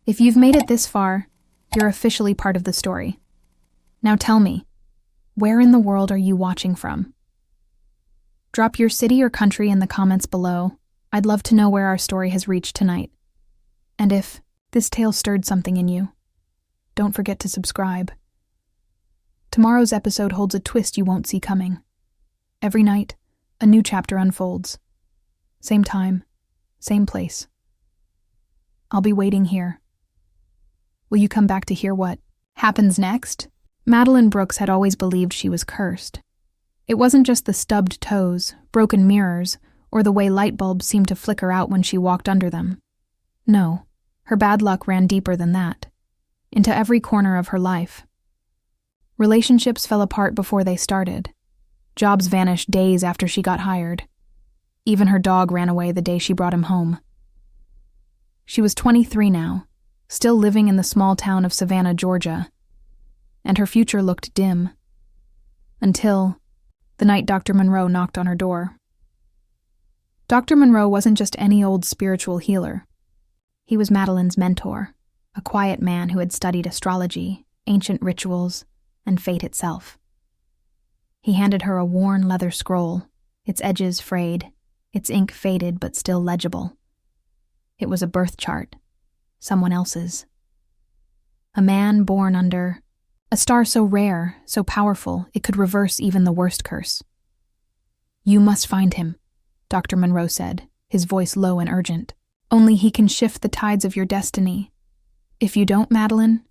If you've made it this far, you're officially part of the story. Now tell me, where in the world are you watching from? Drop your city or country in the comments below. I'd love to know where our story has reached tonight. And if this tale stirred something in you, don't forget to subscribe. Tomorrow's episode holds a twist you won't see coming. Every night, a new chapter unfolds. Same time, same place. I'll be waiting here. Will you come back to hear what happens next? Madeline Brooks had always believed she was cursed. It wasn't just the stubbed toes, broken mirrors, or the way light bulbs seemed to flicker out when she walked under them. No, her bad luck ran deeper than that, into every corner of her life. Relationships fell apart before they started. Jobs vanished days after she got hired. Even her dog ran away the day she brought him home. She was 23 now, still living in the small town of Savannah, Georgia, and her future looked dim. Until the night Dr. Monroe knocked on her door. Dr. Monroe wasn't just any old spiritual healer. He was Madeline's mentor, a quiet man who had studied astrology, ancient rituals, and fate itself. He handed her a worn leather scroll, its edges frayed, its ink faded but still legible. It was a birth chart, someone else's. A man born under a star so rare, so powerful, it could reverse even the worst curse. "You must find him," Dr. Monroe said, his voice low and urgent. "Only he can shift the tides of your destiny. If you don't, Madeline,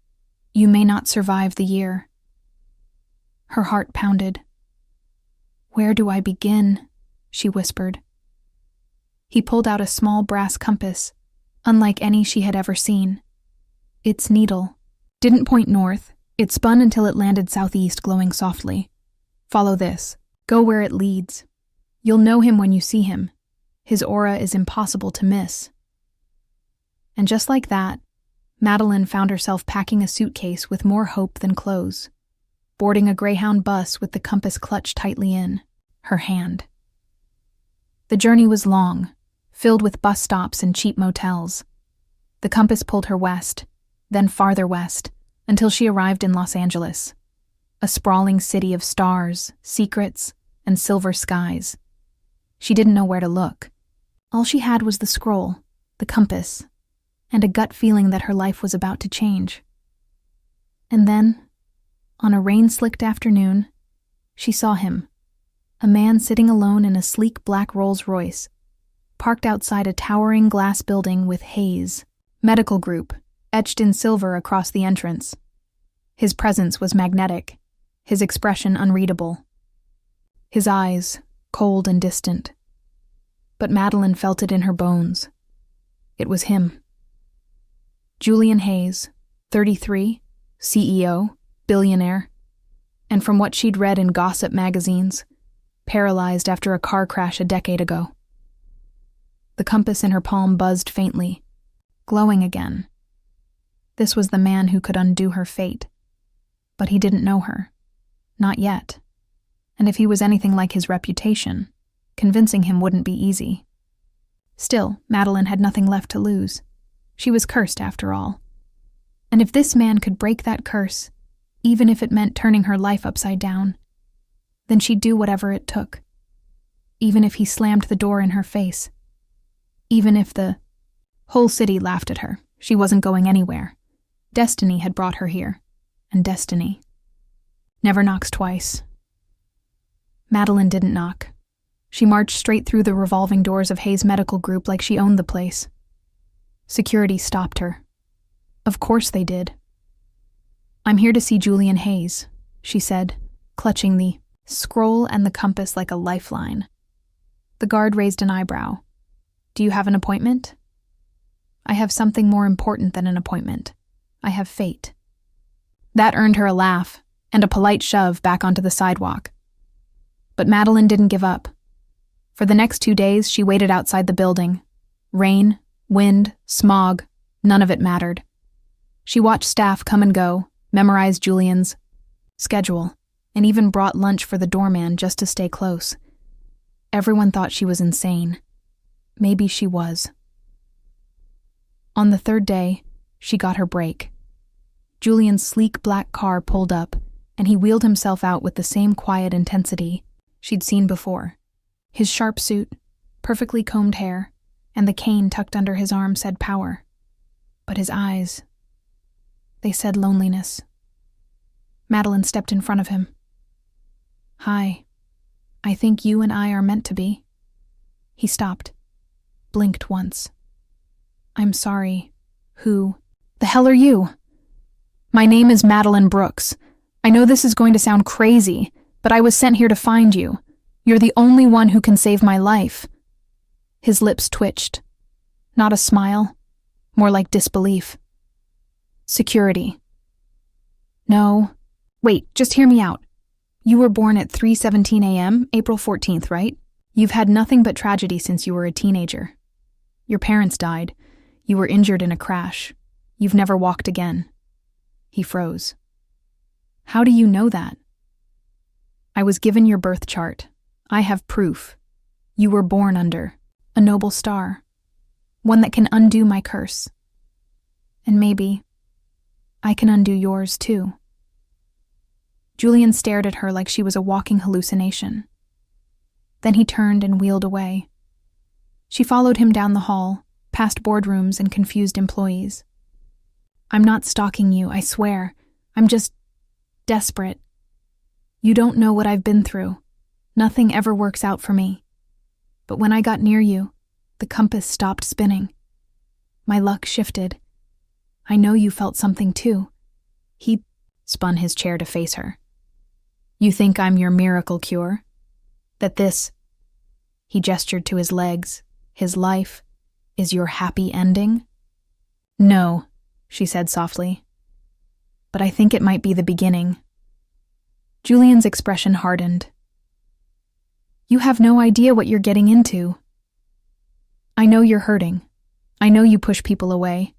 you may not survive the year." Her heart pounded. "Where do I begin?" she whispered. He pulled out a small brass compass, unlike any she had ever seen. Its needle didn't point north. It spun until it landed southeast, glowing softly. "Follow this. Go where it leads. You'll know him when you see him. His aura is impossible to miss." And just like that, Madeline found herself packing a suitcase with more hope than clothes, boarding a Greyhound bus with the compass clutched tightly in her hand. The journey was long, filled with bus stops and cheap motels. The compass pulled her west, then farther west, until she arrived in Los Angeles, a sprawling city of stars, secrets, and silver skies. She didn't know where to look. All she had was the scroll, the compass, and a gut feeling that her life was about to change. And then, on a rain-slicked afternoon, she saw him, a man sitting alone in a sleek black Rolls-Royce, parked outside a towering glass building with Hayes Medical Group etched in silver across the entrance. His presence was magnetic, his expression unreadable. His eyes, cold and distant. But Madeline felt it in her bones. It was him. Julian Hayes, 33, CEO, billionaire, and from what she'd read in gossip magazines, paralyzed after a car crash a decade ago. The compass in her palm buzzed faintly, glowing again. This was the man who could undo her fate. But he didn't know her. Not yet. And if he was anything like his reputation, convincing him wouldn't be easy. Still, Madeline had nothing left to lose. She was cursed after all. And if this man could break that curse, even if it meant turning her life upside down, then she'd do whatever it took. Even if he slammed the door in her face. Even if the whole city laughed at her. She wasn't going anywhere. Destiny had brought her here. And destiny never knocks twice. Madeline didn't knock. She marched straight through the revolving doors of Hayes Medical Group like she owned the place. Security stopped her. Of course they did. "I'm here to see Julian Hayes," she said, clutching the scroll and the compass like a lifeline. The guard raised an eyebrow. "Do you have an appointment?" "I have something more important than an appointment. I have fate." That earned her a laugh and a polite shove back onto the sidewalk. But Madeline didn't give up. For the next 2 days, she waited outside the building. Rain, wind, smog, none of it mattered. She watched staff come and go, memorized Julian's schedule, and even brought lunch for the doorman just to stay close. Everyone thought she was insane. Maybe she was. On the third day, she got her break. Julian's sleek black car pulled up, and he wheeled himself out with the same quiet intensity she'd seen before. His sharp suit, perfectly combed hair, and the cane tucked under his arm said power. But his eyes, they said loneliness. Madeline stepped in front of him. "Hi. I think you and I are meant to be." He stopped, blinked once. "I'm sorry. Who the hell are you?" "My name is Madeline Brooks. I know this is going to sound crazy, but I was sent here to find you. You're the only one who can save my life." His lips twitched. Not a smile, more like disbelief. "Security." "No. Wait, just hear me out. You were born at 3:17 a.m., April 14th, right? You've had nothing but tragedy since you were a teenager. Your parents died. You were injured in a crash. You've never walked again." He froze. "How do you know that?" "I was given your birth chart. I have proof. You were born under a noble star, one that can undo my curse. And maybe I can undo yours too." Julian stared at her like she was a walking hallucination. Then he turned and wheeled away. She followed him down the hall, past boardrooms and confused employees. "I'm not stalking you, I swear. I'm just desperate. You don't know what I've been through. Nothing ever works out for me. But when I got near you, the compass stopped spinning. My luck shifted. I know you felt something too." He spun his chair to face her. "You think I'm your miracle cure? That this," he gestured to his legs, "his life, is your happy ending?" "No," she said softly. "But I think it might be the beginning." Julian's expression hardened. "You have no idea what you're getting into. I know you're hurting. I know you push people away.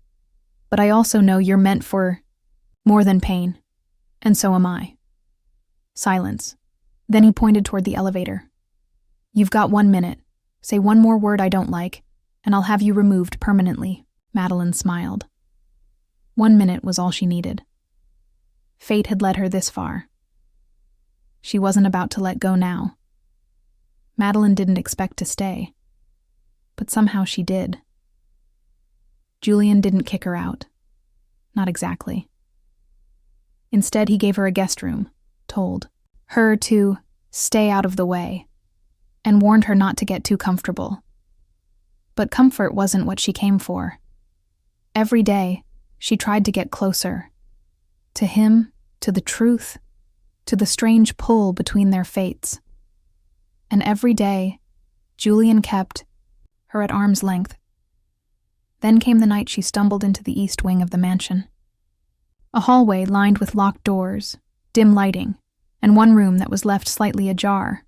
But I also know you're meant for more than pain. And so am I." Silence. Then he pointed toward the elevator. "You've got 1 minute. Say one more word I don't like, and I'll have you removed permanently." Madeline smiled. 1 minute was all she needed. Fate had led her this far. She wasn't about to let go now. Madeline didn't expect to stay. But somehow she did. Julian didn't kick her out. Not exactly. Instead, he gave her a guest room, told her to stay out of the way, and warned her not to get too comfortable. But comfort wasn't what she came for. Every day, she tried to get closer. To him, to the truth, to the strange pull between their fates. And every day, Julian kept her at arm's length. Then came the night she stumbled into the east wing of the mansion. A hallway lined with locked doors, dim lighting, and one room that was left slightly ajar.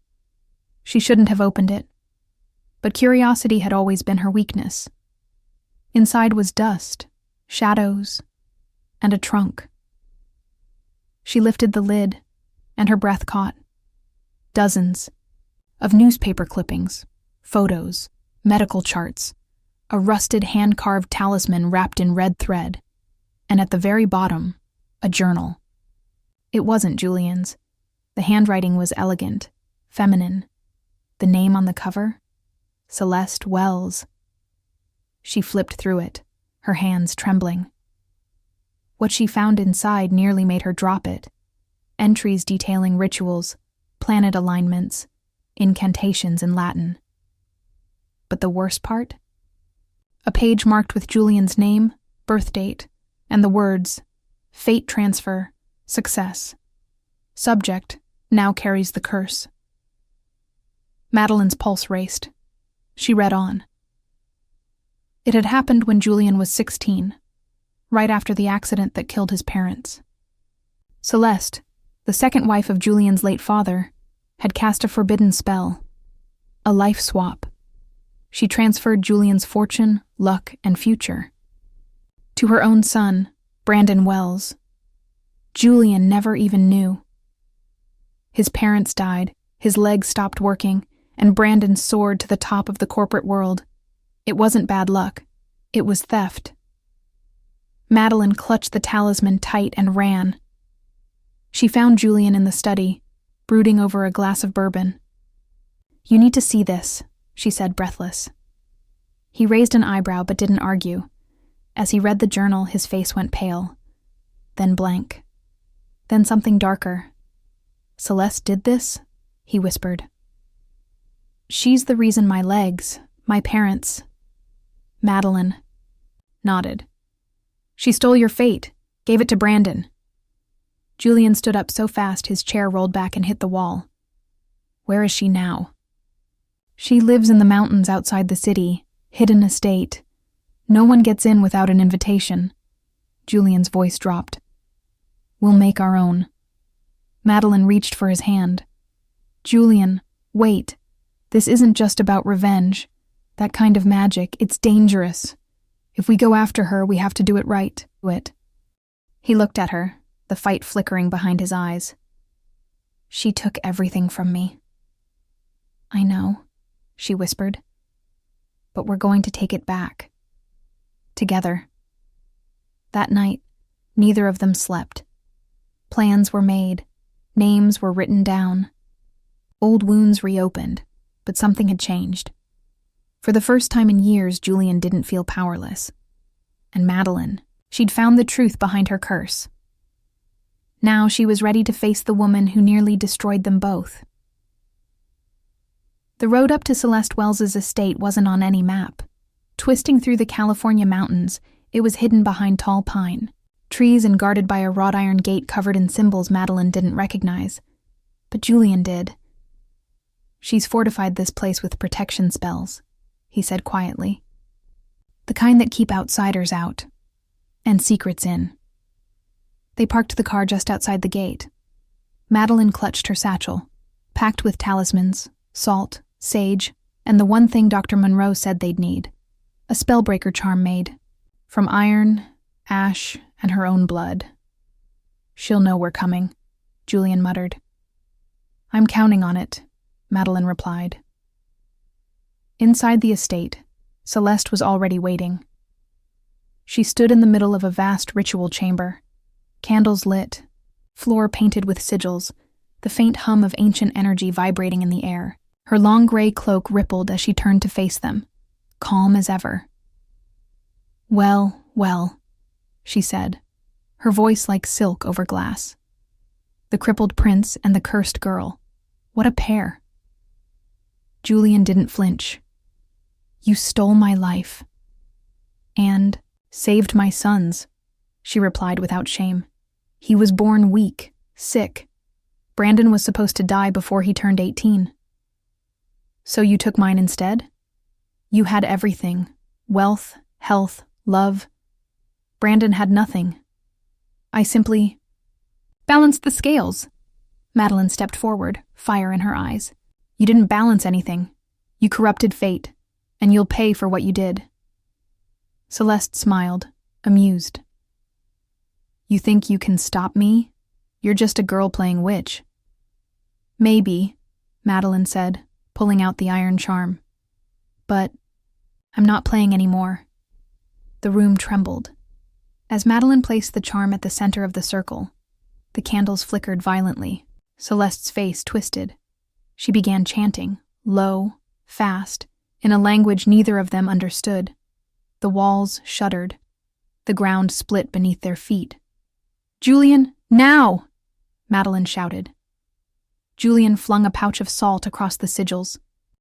She shouldn't have opened it, but curiosity had always been her weakness. Inside was dust, shadows, and a trunk. She lifted the lid, and her breath caught. Dozens of newspaper clippings, photos, medical charts, a rusted hand-carved talisman wrapped in red thread, and at the very bottom, a journal. It wasn't Julian's. The handwriting was elegant, feminine. The name on the cover? Celeste Wells. She flipped through it, her hands trembling. What she found inside nearly made her drop it. Entries detailing rituals, planet alignments, incantations in Latin. But the worst part? A page marked with Julian's name, birth date, and the words, "Fate transfer, success. Subject now carries the curse." Madeline's pulse raced. She read on. It had happened when Julian was 16, right after the accident that killed his parents. Celeste, the second wife of Julian's late father, had cast a forbidden spell, a life swap. She transferred Julian's fortune, luck, and future to her own son, Brandon Wells. Julian never even knew. His parents died, his legs stopped working, and Brandon soared to the top of the corporate world. It wasn't bad luck. It was theft. Madeline clutched the talisman tight and ran. She found Julian in the study, brooding over a glass of bourbon. "You need to see this," she said, breathless. He raised an eyebrow but didn't argue. As he read the journal, his face went pale, then blank, then something darker. "Celeste did this?" he whispered. "She's the reason my legs, my parents." Madeline nodded. "She stole your fate, gave it to Brandon." Julian stood up so fast his chair rolled back and hit the wall. "Where is she now?" "She lives in the mountains outside the city, hidden estate. No one gets in without an invitation." Julian's voice dropped. "We'll make our own." Madeline reached for his hand. "Julian, wait. This isn't just about revenge. That kind of magic, it's dangerous. If we go after her, we have to do it right." He looked at her, the fight flickering behind his eyes. "She took everything from me." "I know," she whispered. "But we're going to take it back. Together." That night, neither of them slept. Plans were made, names were written down. Old wounds reopened, but something had changed. For the first time in years, Julian didn't feel powerless. And Madeline, she'd found the truth behind her curse. Now she was ready to face the woman who nearly destroyed them both. The road up to Celeste Wells's estate wasn't on any map. Twisting through the California mountains, it was hidden behind tall pine, trees, and guarded by a wrought iron gate covered in symbols Madeline didn't recognize. But Julian did. "She's fortified this place with protection spells," he said quietly. "The kind that keep outsiders out, and secrets in." They parked the car just outside the gate. Madeline clutched her satchel, packed with talismans, salt, sage, and the one thing Dr. Monroe said they'd need, a spellbreaker charm made from iron, ash, and her own blood. "She'll know we're coming," Julian muttered. "I'm counting on it," Madeline replied. Inside the estate, Celeste was already waiting. She stood in the middle of a vast ritual chamber, candles lit, floor painted with sigils, the faint hum of ancient energy vibrating in the air. Her long gray cloak rippled as she turned to face them, calm as ever. "Well, well," she said, her voice like silk over glass. "The crippled prince and the cursed girl. What a pair." Julian didn't flinch. "You stole my life. And saved my son's," she replied without shame. "He was born weak, sick. Brandon was supposed to die before he turned 18. So you took mine instead? You had everything, wealth, health, love. Brandon had nothing. I simply balanced the scales." Madeline stepped forward, fire in her eyes. "You didn't balance anything. You corrupted fate, and you'll pay for what you did." Celeste smiled, amused. "You think you can stop me? You're just a girl playing witch." "Maybe," Madeline said, pulling out the iron charm. "But I'm not playing anymore." The room trembled. As Madeline placed the charm at the center of the circle, the candles flickered violently. Celeste's face twisted. She began chanting, low, fast, in a language neither of them understood. The walls shuddered. The ground split beneath their feet. "Julian, now!" Madeline shouted. Julian flung a pouch of salt across the sigils,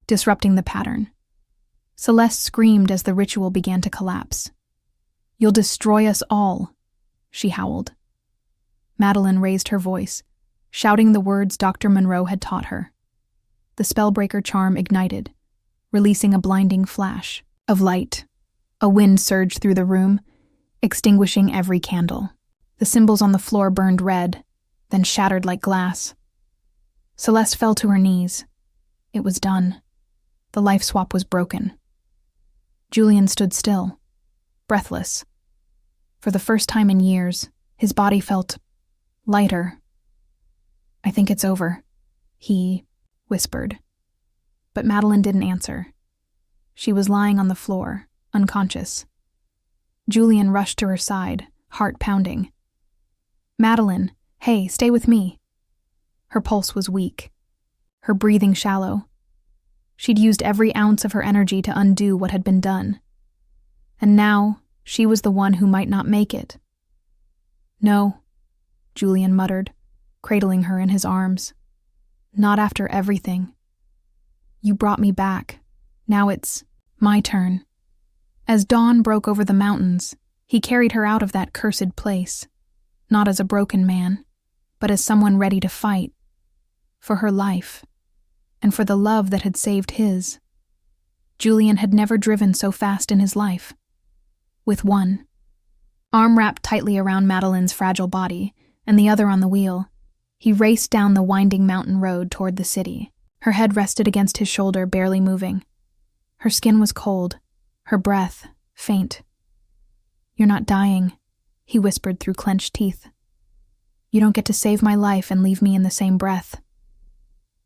disrupting the pattern. Celeste screamed as the ritual began to collapse. "You'll destroy us all," she howled. Madeline raised her voice, shouting the words Dr. Monroe had taught her. The spellbreaker charm ignited, releasing a blinding flash of light. A wind surged through the room, extinguishing every candle. The symbols on the floor burned red, then shattered like glass. Celeste fell to her knees. It was done. The life swap was broken. Julian stood still, breathless. For the first time in years, his body felt lighter. "I think it's over," he whispered. But Madeline didn't answer. She was lying on the floor, unconscious. Julian rushed to her side, heart pounding. "Madeline, hey, stay with me." Her pulse was weak, her breathing shallow. She'd used every ounce of her energy to undo what had been done. And now, she was the one who might not make it. "No," Julian muttered, cradling her in his arms. "Not after everything. You brought me back. Now it's my turn." As dawn broke over the mountains, he carried her out of that cursed place, not as a broken man, but as someone ready to fight. For her life, and for the love that had saved his. Julian had never driven so fast in his life. With one arm wrapped tightly around Madeline's fragile body, and the other on the wheel, he raced down the winding mountain road toward the city. Her head rested against his shoulder, barely moving. Her skin was cold, her breath faint. "You're not dying," he whispered through clenched teeth. "You don't get to save my life and leave me in the same breath."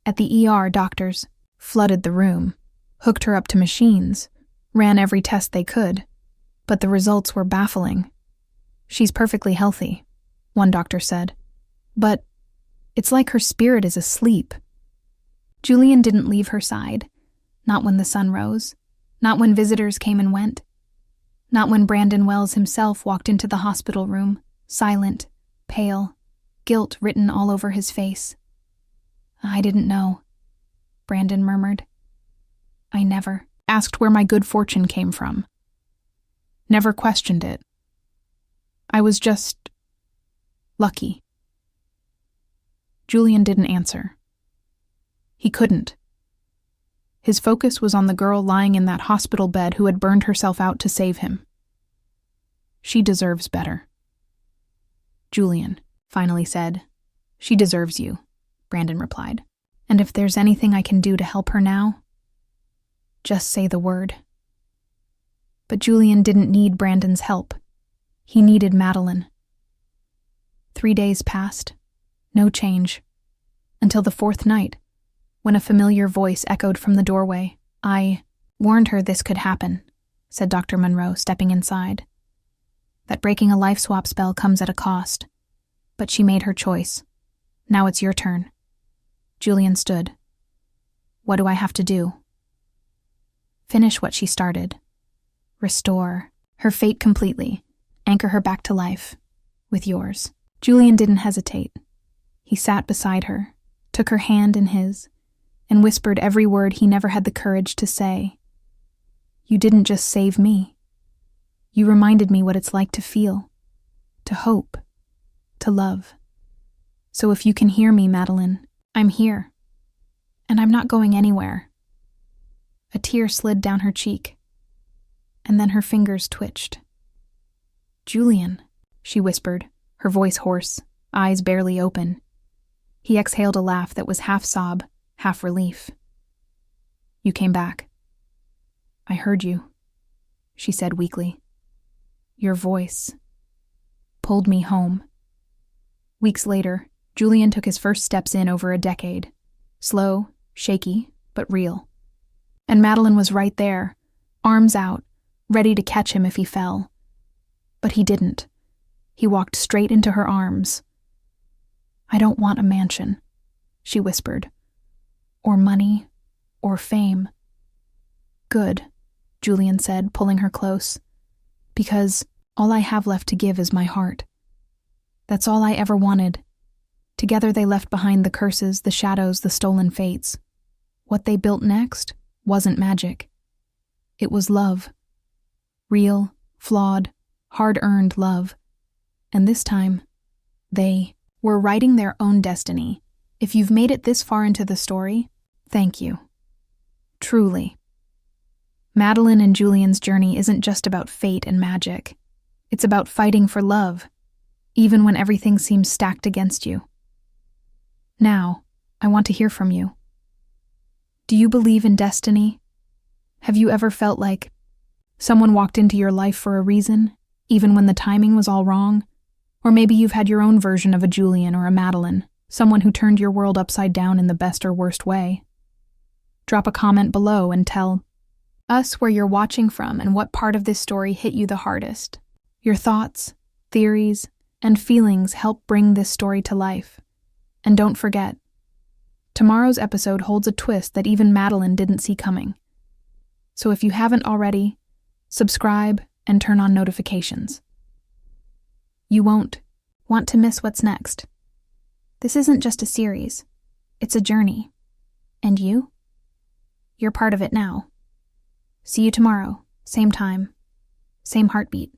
At the ER, doctors flooded the room, hooked her up to machines, ran every test they could, but the results were baffling. "She's perfectly healthy," one doctor said, "but it's like her spirit is asleep." Julian didn't leave her side, not when the sun rose, not when visitors came and went, not when Brandon Wells himself walked into the hospital room, silent, pale, guilt written all over his face. "I didn't know," Brandon murmured. "I never asked where my good fortune came from. Never questioned it. I was just lucky." Julian didn't answer. He couldn't. His focus was on the girl lying in that hospital bed who had burned herself out to save him. "She deserves better." "Julian," finally said. "She deserves you," Brandon replied. "And if there's anything I can do to help her now, just say the word." But Julian didn't need Brandon's help. He needed Madeline. 3 days passed, no change, until the 4th night, when a familiar voice echoed from the doorway. "I warned her this could happen," said Dr. Monroe, stepping inside. "That breaking a life swap spell comes at a cost, but she made her choice. Now it's your turn." Julian stood. "What do I have to do?" "Finish what she started. Restore her fate completely. Anchor her back to life. With yours." Julian didn't hesitate. He sat beside her, took her hand in his, and whispered every word he never had the courage to say. "You didn't just save me. You reminded me what it's like to feel, to hope, to love. So if you can hear me, Madeline, I'm here. And I'm not going anywhere." A tear slid down her cheek, and then her fingers twitched. "Julian," she whispered, her voice hoarse, eyes barely open. He exhaled a laugh that was half sob, half relief. "You came back." "I heard you," she said weakly. "Your voice pulled me home." Weeks later, Julian took his first steps in over a decade. Slow, shaky, but real. And Madeline was right there, arms out, ready to catch him if he fell. But he didn't. He walked straight into her arms. "I don't want a mansion," she whispered. "Or money, or fame." "Good," Julian said, pulling her close. "Because all I have left to give is my heart. That's all I ever wanted." Together they left behind the curses, the shadows, the stolen fates. What they built next wasn't magic. It was love. Real, flawed, hard-earned love. And this time, they were writing their own destiny. If you've made it this far into the story, thank you. Truly. Madeline and Julian's journey isn't just about fate and magic. It's about fighting for love, even when everything seems stacked against you. Now, I want to hear from you. Do you believe in destiny? Have you ever felt like someone walked into your life for a reason, even when the timing was all wrong? Or maybe you've had your own version of a Julian or a Madeline, someone who turned your world upside down in the best or worst way. Drop a comment below and tell us where you're watching from and what part of this story hit you the hardest. Your thoughts, theories, and feelings help bring this story to life. And don't forget, tomorrow's episode holds a twist that even Madeline didn't see coming. So if you haven't already, subscribe and turn on notifications. You won't want to miss what's next. This isn't just a series, it's a journey. And you? You're part of it now. See you tomorrow, same time, same heartbeat.